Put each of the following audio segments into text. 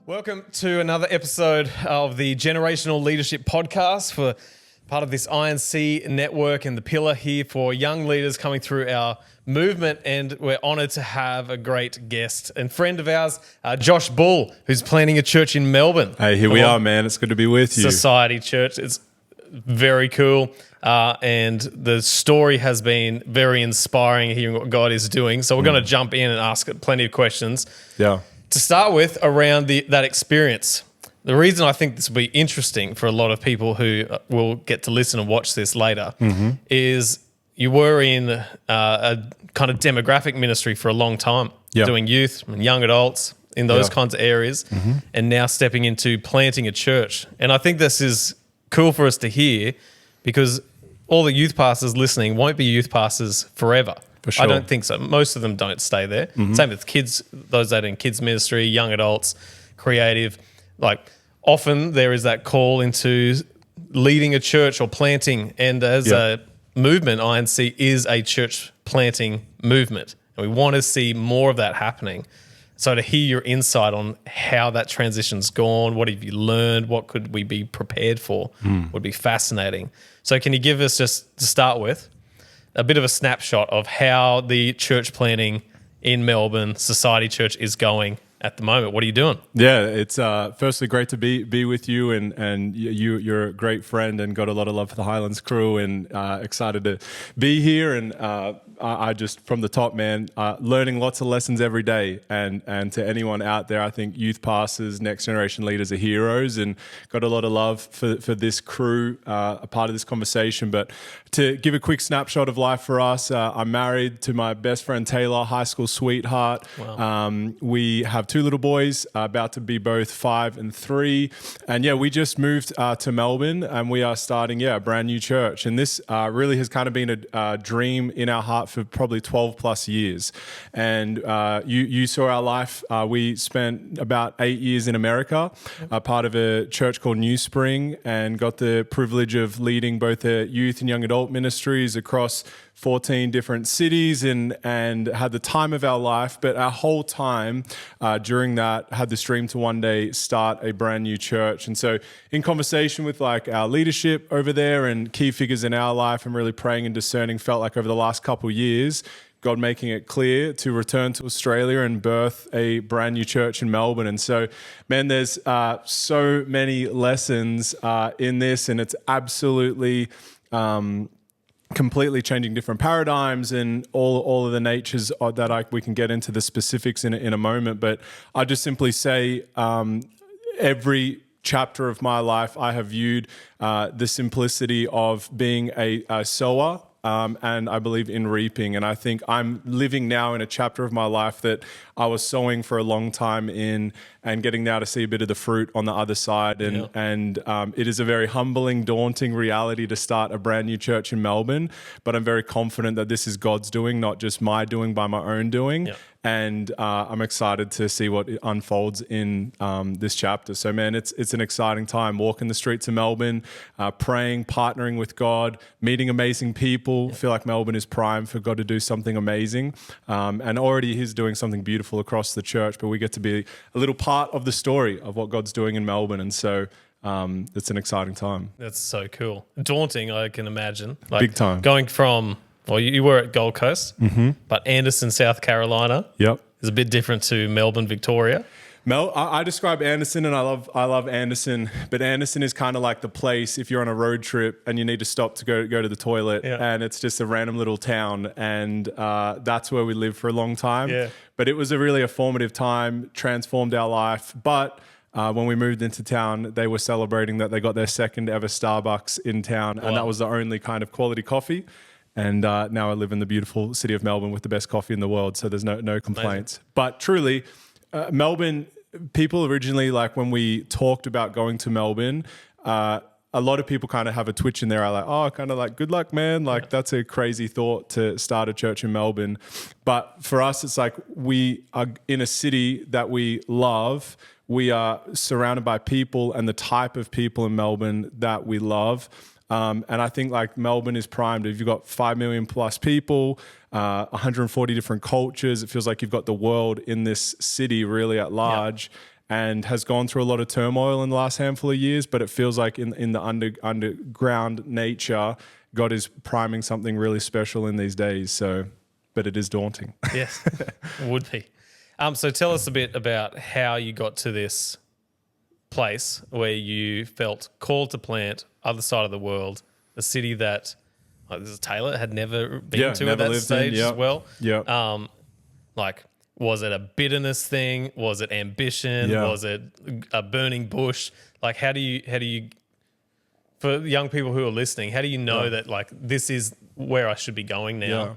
Welcome to another episode of the Generational Leadership Podcast for part of this INC network and the pillar here for young leaders coming through our movement. And we're honoured to have a great guest and friend of ours, Josh Bull, who's planning a church in Melbourne. Hey, here we are, man. It's good to be with you. Society Church. It's very cool. And the story has been very inspiring, hearing what God is doing. So we're going to jump in and ask plenty of questions. Yeah. To start with, around that experience, the reason I think this will be interesting for a lot of people who will get to listen and watch this later is you were in a kind of demographic ministry for a long time, doing youth and young adults in those kinds of areas, and now stepping into planting a church. And I think this is cool for us to hear because all the youth pastors listening won't be youth pastors forever. For sure. I don't think so. Most of them don't stay there. Same with kids, those that are in kids ministry, young adults, creative. Like often there is that call into leading a church or planting. And as a movement, INC is a church planting movement. And we want to see more of that happening. So to hear your insight on how that transition's gone, what have you learned, what could we be prepared for would be fascinating. So can you give us, just to start with, a bit of a snapshot of how the church planting in Melbourne, Society Church, is going at the moment? What are you doing? Yeah, it's firstly great to be with you, and you're a great friend and got a lot of love for the Highlands crew, and excited to be here. And I just, from the top, man, learning lots of lessons every day. And to anyone out there, I think youth pastors, next generation leaders are heroes, and got a lot of love for this crew, a part of this conversation. But to give a quick snapshot of life for us, I'm married to my best friend Taylor, high school sweetheart. Wow. We have two little boys, about to be both 5 and 3. And we just moved to Melbourne, and we are starting, a brand new church. And this really has kind of been a dream in our heart for probably 12 plus years. And you saw our life. We spent about 8 years in America, part of a church called New Spring, and got the privilege of leading both the youth and young adult ministries across 14 different cities, and had the time of our life. But our whole time during that had this dream to one day start a brand new church. And so in conversation with like our leadership over there and key figures in our life, and really praying and discerning, felt like over the last couple of years, God making it clear to return to Australia and birth a brand new church in Melbourne. And so, man, there's so many lessons in this, and it's absolutely completely changing different paradigms and all of the natures that we can get into the specifics in a moment. But I just simply say every chapter of my life I have viewed the simplicity of being a sower, and I believe in reaping. And I think I'm living now in a chapter of my life that I was sowing for a long time in, and getting now to see a bit of the fruit on the other side. And it is a very humbling, daunting reality to start a brand new church in Melbourne. But I'm very confident that this is God's doing, not just my doing by my own doing. Yeah. And I'm excited to see what unfolds in this chapter. So, man, it's an exciting time. Walking the streets of Melbourne, praying, partnering with God, meeting amazing people. Yeah. Feel like Melbourne is primed for God to do something amazing. And already He's doing something beautiful across the church, but we get to be a little part of the story of what God's doing in Melbourne. And so it's an exciting time. That's so cool. Daunting, I can imagine. Like big time. Going from... Well, you were at Gold Coast, but Anderson, South Carolina is a bit different to Melbourne, Victoria. I describe Anderson, and I love Anderson, but Anderson is kind of like the place if you're on a road trip and you need to stop to go to the toilet, and it's just a random little town, and that's where we lived for a long time. Yeah. But it was a formative time, transformed our life. But when we moved into town, they were celebrating that they got their second ever Starbucks in town, and that was the only kind of quality coffee. And now I live in the beautiful city of Melbourne with the best coffee in the world, so there's no complaints. Amazing. But truly, Melbourne, people originally, like when we talked about going to Melbourne, a lot of people kind of have a twitch in there. Are like, oh, kind of like, good luck, man. Like that's a crazy thought to start a church in Melbourne. But for us, it's like we are in a city that we love. We are surrounded by people and the type of people in Melbourne that we love. And I think like Melbourne is primed. If you've got 5 million plus people, 140 different cultures, it feels like you've got the world in this city really at large. and has gone through a lot of turmoil in the last handful of years, but it feels like in the underground nature, God is priming something really special in these days. So, but it is daunting. Yes, would be. So tell us a bit about how you got to this place where you felt called to plant other side of the world, a city that this is Taylor had never been to at that stage as well. Yeah. Like, was it a bitterness thing? Was it ambition? Yeah. Was it a burning bush? Like, how do you, for young people who are listening, how do you know that like this is where I should be going now?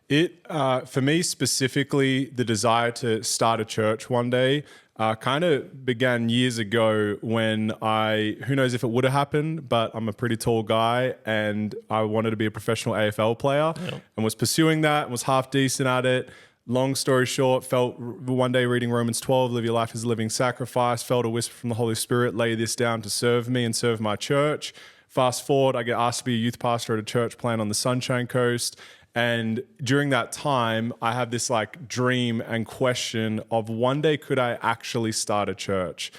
For me specifically, the desire to start a church one day kind of began years ago when who knows if it would have happened, but I'm a pretty tall guy and I wanted to be a professional AFL player and was pursuing that and was half decent at it. Long story short, felt one day reading Romans 12, live your life as a living sacrifice, felt a whisper from the Holy Spirit, lay this down to serve me and serve my church. Fast forward, I get asked to be a youth pastor at a church plant on the Sunshine Coast. And during that time, I have this like dream and question of one day could I actually start a church?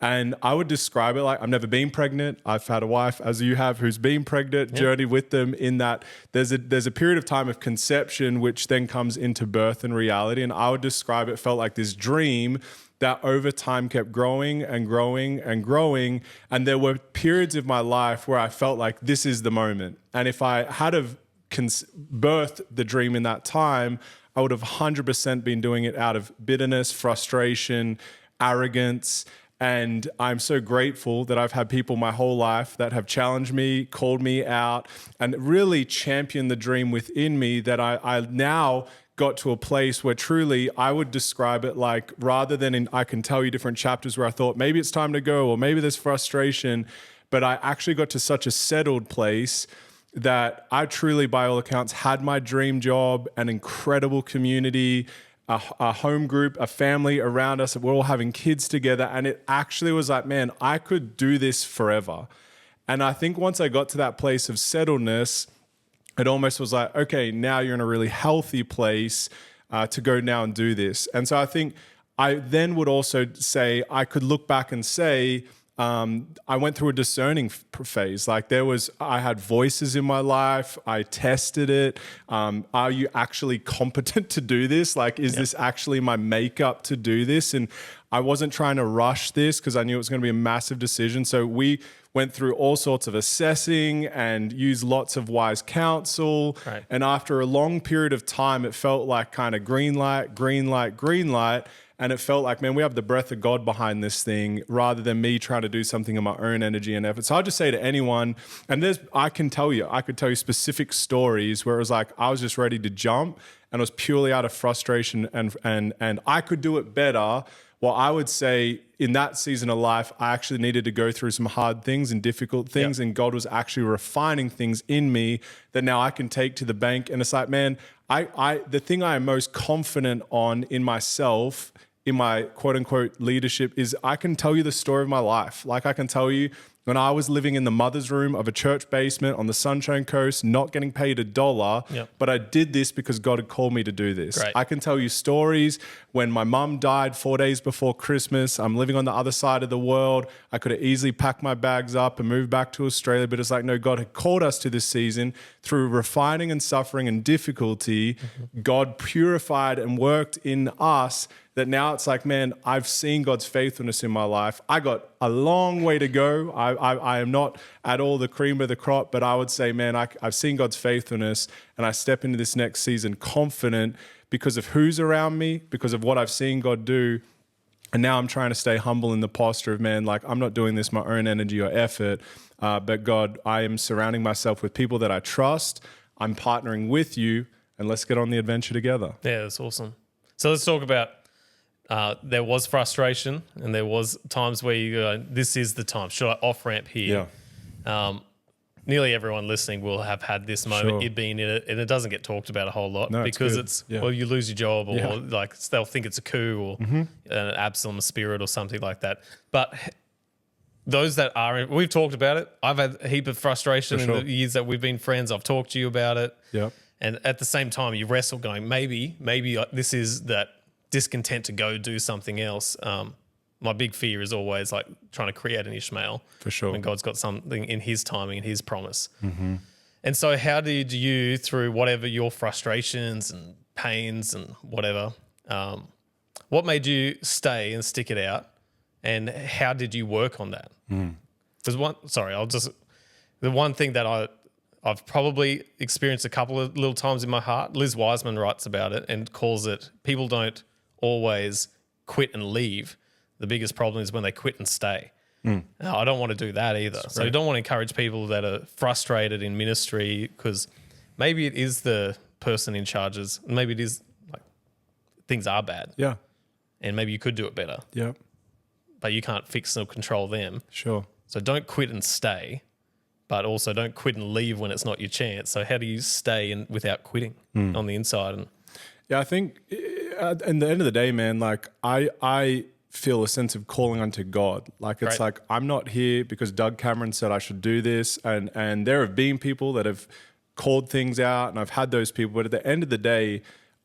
And I would describe it like I've never been pregnant. I've had a wife, as you have, who's been pregnant, journeyed with them in that there's a period of time of conception, which then comes into birth and reality. And I would describe it felt like this dream that over time kept growing and growing and growing. And there were periods of my life where I felt like this is the moment. And if I had have birthed the dream in that time, I would have 100% been doing it out of bitterness, frustration, arrogance. And I'm so grateful that I've had people my whole life that have challenged me, called me out, and really championed the dream within me that I now got to a place where truly I would describe it like, rather than I can tell you different chapters where I thought maybe it's time to go or maybe there's frustration, but I actually got to such a settled place that I truly, by all accounts, had my dream job, an incredible community, a home group, a family around us. We're all having kids together. And it actually was like, man, I could do this forever. And I think once I got to that place of settledness, it almost was like, okay, now you're in a really healthy place to go now and do this. And so I think I then would also say, I could look back and say, I went through a discerning phase. Like I had voices in my life. I tested it. Are you actually competent to do this? Like, is this actually my makeup to do this? And I wasn't trying to rush this because I knew it was going to be a massive decision. So we went through all sorts of assessing and used lots of wise counsel. Right. And after a long period of time, it felt like kind of green light, green light, green light. And it felt like, man, we have the breath of God behind this thing rather than me trying to do something in my own energy and effort. So I'll just say to anyone, and I could tell you specific stories where it was like, I was just ready to jump and it was purely out of frustration and I could do it better. Well, I would say in that season of life, I actually needed to go through some hard things and difficult things. And God was actually refining things in me that now I can take to the bank. And it's like, man, the thing I am most confident on in myself, in my quote unquote leadership, is I can tell you the story of my life. Like I can tell you when I was living in the mother's room of a church basement on the Sunshine Coast, not getting paid $1, but I did this because God had called me to do this. Great. I can tell you stories when my mum died 4 days before Christmas. I'm living on the other side of the world. I could have easily packed my bags up and moved back to Australia, but it's like, no, God had called us to this season through refining and suffering and difficulty. God purified and worked in us that now it's like, man, I've seen God's faithfulness in my life. I got a long way to go. I am not at all the cream of the crop, but I would say, man, I've seen God's faithfulness and I step into this next season confident because of who's around me, because of what I've seen God do. And now I'm trying to stay humble in the posture of, man, like I'm not doing this my own energy or effort, but God, I am surrounding myself with people that I trust. I'm partnering with you and let's get on the adventure together. Yeah, that's awesome. So let's talk about there was frustration and there was times where you go, this is the time. Should I off-ramp here? Yeah. Nearly everyone listening will have had this moment, it being in it, and it doesn't get talked about a whole lot because well, you lose your job or like they'll think it's a coup or an Absalom spirit or something like that. But those that are, we've talked about it. I've had a heap of frustration in the years that we've been friends. I've talked to you about it. Yep. And at the same time, you wrestle going, maybe this is that discontent to go do something else. my big fear is always like trying to create an Ishmael. For sure. When God's got something in his timing and his promise. Mm-hmm. And so how did you, through whatever your frustrations and pains and whatever, what made you stay and stick it out? And how did you work on that? Because the one thing that I've probably experienced a couple of little times in my heart, Liz Wiseman writes about it and calls it, people don't always quit and leave. The biggest problem is when they quit and stay. I don't want to do that either. So you don't want to encourage people that are frustrated in ministry, because maybe it is the person in charges, maybe it is like things are bad. Yeah. And maybe you could do it better. Yeah. But you can't fix or control them. Sure. So don't quit and stay, but also don't quit and leave when it's not your chance. So how do you stay without quitting on the inside? Yeah, I think at the end of the day, man, like I feel a sense of calling unto God. Like it's like, I'm not here because Doug Cameron said I should do this. And there have been people that have called things out, and I've had those people. But at the end of the day,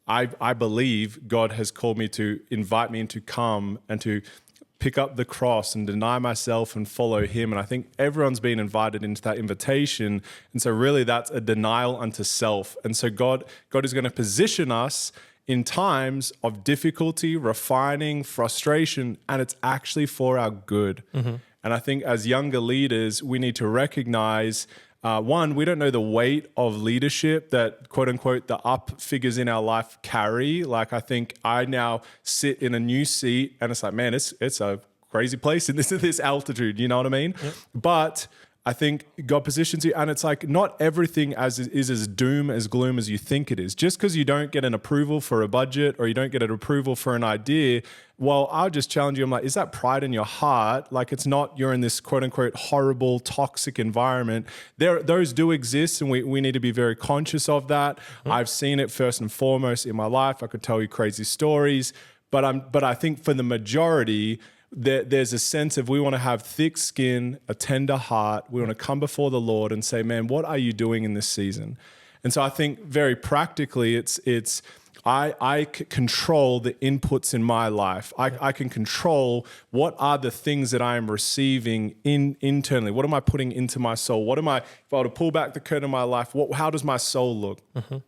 I believe God has called me to invite me to come and to pick up the cross and deny myself and follow him. And I think everyone's been invited into that invitation. And so really that's a denial unto self. And so God is going to position us in times of difficulty, refining, frustration, and it's actually for our good. Mm-hmm. And I think as younger leaders, we need to recognize, one, we don't know the weight of leadership that, quote unquote, the up figures in our life carry. Like I think I now sit in a new seat and it's like, man, it's a crazy place in this altitude, you know what I mean? Yep. But I think God positions you, and it's like not everything is as doom as gloom as you think it is. Just because you don't get an approval for a budget or you don't get an approval for an idea, well, I'll just challenge you. I'm like, is that pride in your heart? Like it's not, you're in this quote unquote horrible, toxic environment. Those do exist, and we need to be very conscious of that. Mm-hmm. I've seen it first and foremost in my life. I could tell you crazy stories, but I think for the majority, there's a sense of we want to have thick skin, a tender heart. We want to come before the Lord and say, man, what are you doing in this season? And so I think very practically I control the inputs in my life. I can control what are the things that I am receiving internally. What am I putting into my soul? If I were to pull back the curtain of my life, how does my soul look? Mm-hmm.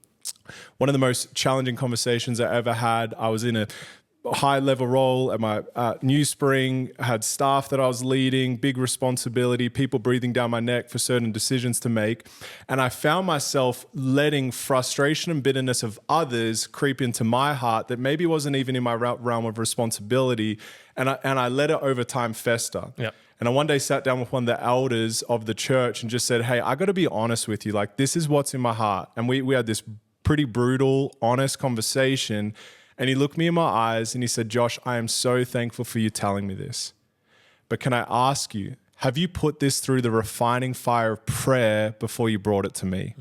One of the most challenging conversations I ever had, I was in a high level role at my New Spring, had staff that I was leading, big responsibility, people breathing down my neck for certain decisions to make. And I found myself letting frustration and bitterness of others creep into my heart that maybe wasn't even in my realm of responsibility. And I let it over time fester. Yep. And I one day sat down with one of the elders of the church and just said, hey, I got to be honest with you. Like, this is what's in my heart. And we had this pretty brutal, honest conversation. And he looked me in my eyes and he said, Josh, I am so thankful for you telling me this. But can I ask you, have you put this through the refining fire of prayer before you brought it to me?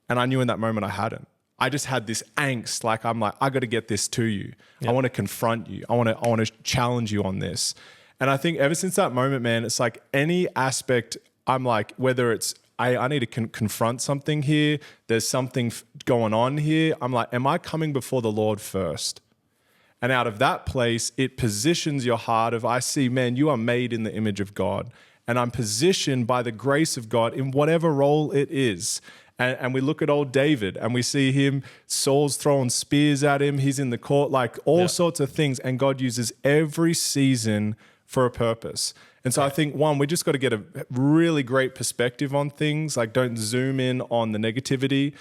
And I knew in that moment I hadn't. I just had this angst. I'm like, I got to get this to you. Yep. I want to confront you. I want to challenge you on this. And I think ever since that moment, man, it's like any aspect, I'm like, whether it's, I need to confront something here. There's something going on here. I'm like, am I coming before the Lord first? And out of that place, it positions your heart of, I see, man, you are made in the image of God. And I'm positioned by the grace of God in whatever role it is. And we look at old David and we see him, Saul's throwing spears at him. He's in the court, like all sorts of things. And God uses every season for a purpose. And so I think, one, we just got to get a really great perspective on things. Like, don't zoom in on the negativity.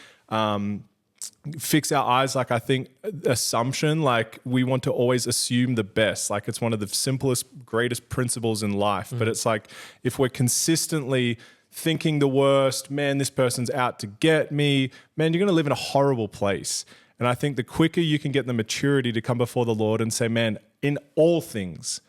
Fix our eyes. Like, I think assumption, like we want to always assume the best. Like, it's one of the simplest, greatest principles in life. But it's like, if we're consistently thinking the worst, man, this person's out to get me, man, you're going to live in a horrible place. And I think the quicker you can get the maturity to come before the Lord and say, man, in all things,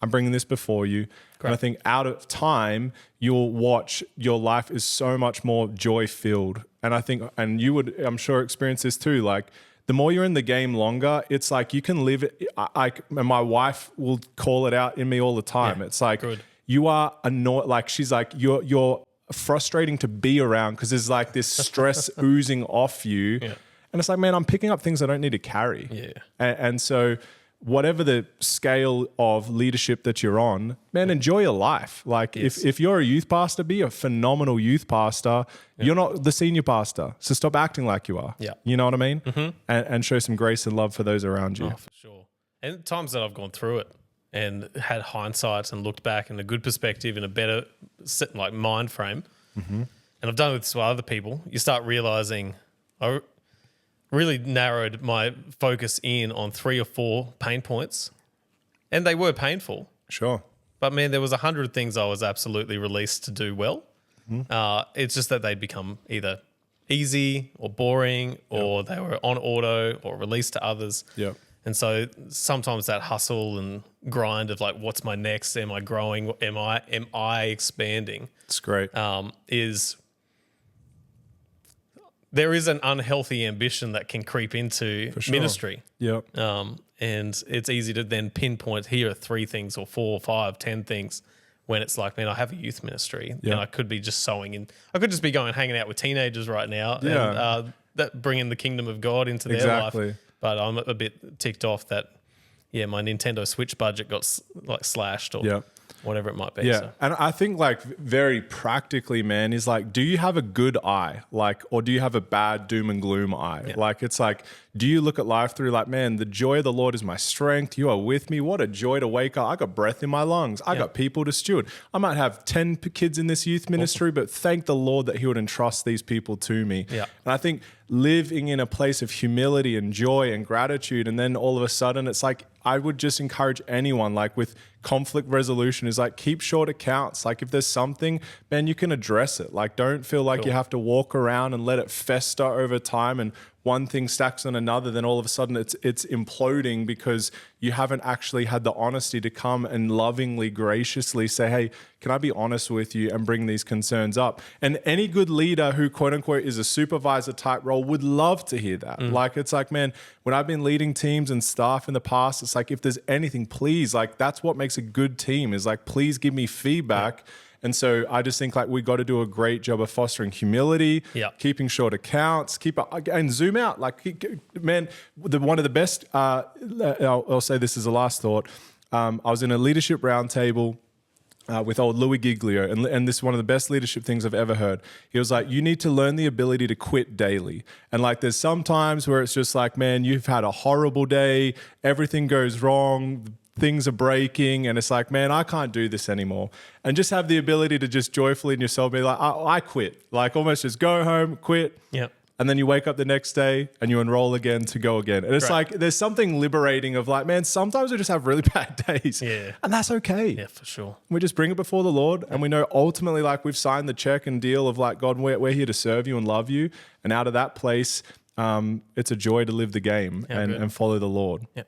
I'm bringing this before you. Great. And I think out of time, you'll watch your life is so much more joy-filled. And I think, and you would, I'm sure, experience this too. Like, the more you're in the game longer, it's like you can live it. And my wife will call it out in me all the time. Yeah, it's like, you are annoyed. Like, she's like, you're frustrating to be around because there's like this stress oozing off you. Yeah. And it's like, man, I'm picking up things I don't need to carry. Yeah. And so whatever the scale of leadership that you're on, man, enjoy your life. Like if you're a youth pastor, be a phenomenal youth pastor. You're not the senior pastor, so stop acting like you are. Yeah. You know what I mean? And show some grace and love for those around you. Oh, for sure. And times that I've gone through it and had hindsight and looked back in a good perspective, in a better like mind frame, and I've done this with other people, you start realizing I really narrowed my focus in on 3 or 4 pain points, and they were painful. Sure. But man, there was 100 things I was absolutely released to do well. It's just that they'd become either easy or boring, or they were on auto or released to others. Yeah. And so sometimes that hustle and grind of like, what's my next? Am I growing? Am I expanding? It's great. There is an unhealthy ambition that can creep into ministry. Yeah. And it's easy to then pinpoint, here are 3 things or 4, 5, 10 things, when it's like, man, I have a youth ministry and I could be just sowing in. I could just be going hanging out with teenagers right now and that bringing the kingdom of God into their life. But I'm a bit ticked off that, my Nintendo Switch budget got like slashed or whatever it might be. Yeah. So. And I think like very practically, man, is like, do you have a good eye? Like, or do you have a bad doom and gloom eye? Yeah. Like, it's like, do you look at life through like, man, the joy of the Lord is my strength. You are with me. What a joy to wake up. I got breath in my lungs. I got people to steward. I might have 10 kids in this youth ministry, but thank the Lord that he would entrust these people to me. Yeah. And I think living in a place of humility and joy and gratitude, and then all of a sudden it's like, I would just encourage anyone, like with conflict resolution, is like, keep short accounts. Like if there's something, man, you can address it. Like don't feel like you have to walk around and let it fester over time, and one thing stacks on another, then all of a sudden it's imploding because you haven't actually had the honesty to come and lovingly, graciously say, hey, can I be honest with you and bring these concerns up? And any good leader who quote unquote is a supervisor type role would love to hear that. Like, it's like, man, when I've been leading teams and staff in the past, it's like, if there's anything, please, like that's what makes a good team, is like, please give me feedback. Yeah. And so I just think like we got to do a great job of fostering humility, keeping short accounts, and zoom out. Like, man, one of the best, I'll say this as a last thought. I was in a leadership roundtable with old Louis Giglio, and this is one of the best leadership things I've ever heard. He was like, you need to learn the ability to quit daily. And like, there's some times where it's just like, man, you've had a horrible day, everything goes wrong, things are breaking, and it's like, man, I can't do this anymore. And just have the ability to just joyfully in yourself be like, I quit. Like almost just go home, quit. Yeah. And then you wake up the next day and you enroll again to go again. And it's like, there's something liberating of like, man, sometimes we just have really bad days. Yeah. And that's okay. Yeah, for sure. We just bring it before the Lord, and we know ultimately like we've signed the check and deal of like, God, we're here to serve you and love you. And out of that place, it's a joy to live the game and follow the Lord. Yeah.